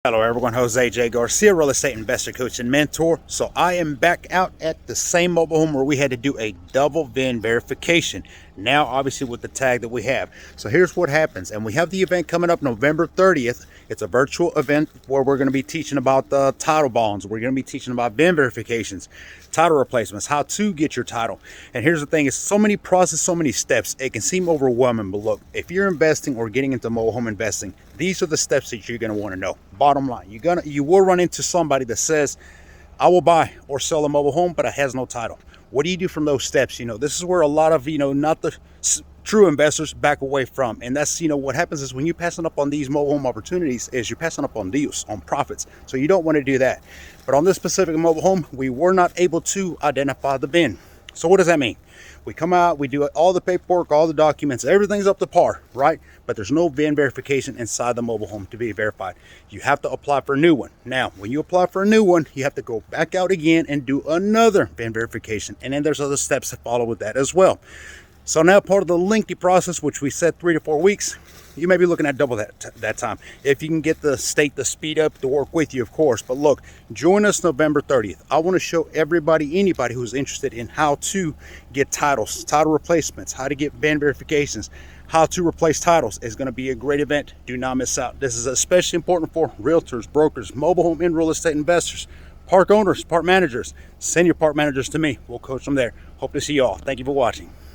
Hello everyone, Jose J. Garcia, real estate investor, coach, and mentor. So I am back out at the same mobile home where we had to do a double VIN verification. Now, obviously with the tag that we have. So here's what happens. And we have the event coming up November 30th. It's a virtual event where we're going to be teaching about the title bonds. We're going to be teaching about VIN verifications, title replacements, how to get your title. And here's the thing, it's so many processes, so many steps. It can seem overwhelming, but look, if you're investing or getting into mobile home investing, these are the steps that you're going to want to know. Bottom line, you will run into somebody that says, I will buy or sell a mobile home, but it has no title. What do you do from those steps? This is where a lot of, not the true investors back away from. And that's, what happens is when you're passing up on these mobile home opportunities is you're passing up on deals, on profits. So you don't want to do that. But on this specific mobile home, we were not able to identify the VIN. So what does that mean? We come out, we do all the paperwork, all the documents, everything's up to par, right? But there's no VIN verification inside the mobile home to be verified. You have to apply for a new one. Now, when you apply for a new one, you have to go back out again and do another VIN verification. And then there's other steps that follow with that as well. So now part of the lengthy process, which we said 3 to 4 weeks, you may be looking at double that time. If you can get the state to speed up to work with you, of course. But look, join us November 30th. I want to show everybody, anybody who's interested in how to get titles, title replacements, how to get VIN verifications, how to replace titles. Is going to be a great event. Do not miss out. This is especially important for realtors, brokers, mobile home and real estate investors, park owners, park managers. Send your park managers to me. We'll coach them there. Hope to see you all. Thank you for watching.